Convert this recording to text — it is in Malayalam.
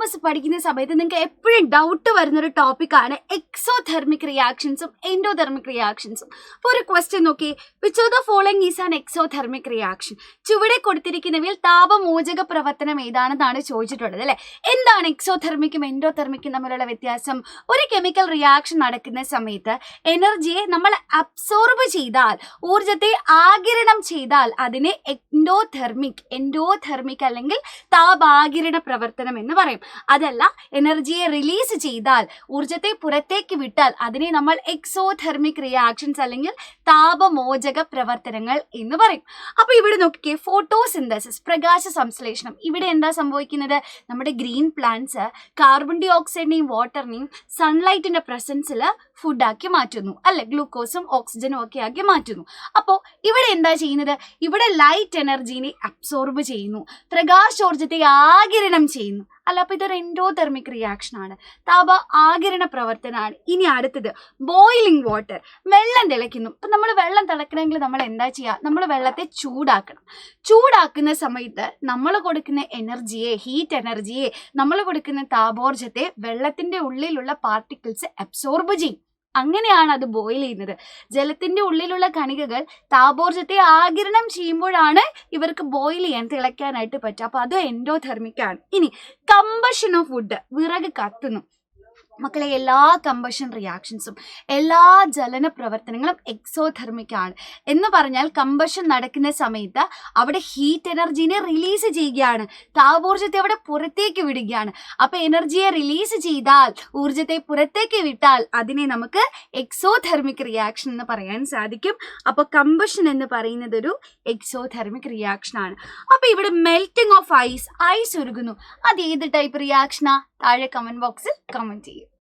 സിലബസ് പഠിക്കുന്ന സമയത്ത് നിങ്ങൾക്ക് എപ്പോഴും ഡൗട്ട് വരുന്നൊരു ടോപ്പിക്കാണ് എക്സോതെർമിക് റിയാക്ഷൻസും എൻഡോതെർമിക് റിയാക്ഷൻസും. അപ്പോൾ ഒരു ക്വസ്റ്റ്യൻ നോക്കി, which of the following is an exothermic reaction? ചുവടെ കൊടുത്തിരിക്കുന്നവയിൽ താപമോചക പ്രവർത്തനം ഏതാണെന്നാണ് ചോദിച്ചിട്ടുള്ളത് അല്ലേ. എന്താണ് എക്സോതെർമിക്കും എൻഡോതെർമിക്കും തമ്മിലുള്ള വ്യത്യാസം? ഒരു കെമിക്കൽ റിയാക്ഷൻ നടക്കുന്ന സമയത്ത് എനർജിയെ നമ്മൾ അബ്സോർബ് ചെയ്താൽ, ഊർജത്തെ ആഗിരണം ചെയ്താൽ അതിനെ എൻഡോതെർമിക് അല്ലെങ്കിൽ താപാകിരണ പ്രവർത്തനം എന്ന് പറയും. അതല്ല, എനർജിയെ റിലീസ് ചെയ്താൽ, ഊർജത്തെ പുറത്തേക്ക് വിട്ടാൽ അതിനെ നമ്മൾ എക്സോതെർമിക് റിയാക്ഷൻസ് അല്ലെങ്കിൽ താപമോചക പ്രവർത്തനങ്ങൾ എന്ന് പറയും. അപ്പൊ ഇവിടെ നോക്കിക്കേ, ഫോട്ടോസിന്തസിസ് പ്രകാശ സംശ്ലേഷണം. ഇവിടെ എന്താ സംഭവിക്കുന്നത്? നമ്മുടെ ഗ്രീൻ പ്ലാന്റ്സ് കാർബൺ ഡൈ ഓക്സൈഡിനെയും വാട്ടറിനെയും സൺലൈറ്റിന്റെ പ്രസൻസിൽ ഫുഡാക്കി മാറ്റുന്നു അല്ലെ, ഗ്ലൂക്കോസും ഓക്സിജനും ഒക്കെ ആക്കി മാറ്റുന്നു. അപ്പോൾ ഇവിടെ എന്താ ചെയ്യുന്നത്? ഇവിടെ ലൈറ്റ് എനർജീനെ അബ്സോർബ് ചെയ്യുന്നു, പ്രകാശോർജത്തെ ആഗിരണം ചെയ്യുന്നു അല്ല. അപ്പൊ ഇതൊരു എൻഡോതെർമിക് റിയാക്ഷൻ ആണ്, താപ ആഗിരണ പ്രവർത്തനമാണ്. ഇനി അടുത്തത് ബോയിലിംഗ് വാട്ടർ. വെള്ളം തിളയ്ക്കുന്നു. ഇപ്പൊ നമ്മൾ വെള്ളം തിളക്കണമെങ്കിൽ നമ്മൾ എന്താ ചെയ്യുക? നമ്മൾ വെള്ളത്തെ ചൂടാക്കണം. ചൂടാക്കുന്ന സമയത്ത് നമ്മൾ കൊടുക്കുന്ന എനർജിയെ, ഹീറ്റ് എനർജിയെ, നമ്മൾ കൊടുക്കുന്ന താപോർജത്തെ വെള്ളത്തിന്റെ ഉള്ളിലുള്ള പാർട്ടിക്കിൾസ് അബ്സോർബ് ചെയ്യും. അങ്ങനെയാണ് അത് ബോയിൽ ചെയ്യുന്നത്. ജലത്തിന്റെ ഉള്ളിലുള്ള കണികകൾ താപോർജത്തെ ആഗിരണം ചെയ്യുമ്പോഴാണ് ഇവർക്ക് ബോയിൽ ചെയ്യാൻ, തിളയ്ക്കാനായിട്ട് പറ്റുക. അപ്പൊ അത് എൻഡോതെർമിക് ആണ്. ഇനി കമ്പഷൻ ഓഫ് വുഡ്, വിറക് കത്തുന്നു. മക്കളെ, എല്ലാ കമ്പഷൻ റിയാക്ഷൻസും, എല്ലാ ജ്വലന പ്രവർത്തനങ്ങളും എക്സോതെർമിക് ആണ്. എന്ന് പറഞ്ഞാൽ കമ്പഷൻ നടക്കുന്ന സമയത്ത് അവിടെ ഹീറ്റ് എനർജീനെ റിലീസ് ചെയ്യുകയാണ്, താപോർജത്തെ അവിടെ പുറത്തേക്ക് വിടുകയാണ്. അപ്പൊ എനർജിയെ റിലീസ് ചെയ്താൽ, ഊർജത്തെ പുറത്തേക്ക് വിട്ടാൽ അതിനെ നമുക്ക് എക്സോതെർമിക് റിയാക്ഷൻ എന്ന് പറയാൻ സാധിക്കും. അപ്പൊ കമ്പഷൻ എന്ന് പറയുന്നത് ഒരു എക്സോതെർമിക് റിയാക്ഷൻ ആണ്. അപ്പൊ ഇവിടെ മെൽറ്റിംഗ് ഓഫ് ഐസ് ഉരുകുന്നു. അത് ഏത് ടൈപ്പ് റിയാക്ഷനാ? താഴെ കമന്റ് ബോക്സിൽ കമന്റ് ചെയ്യും.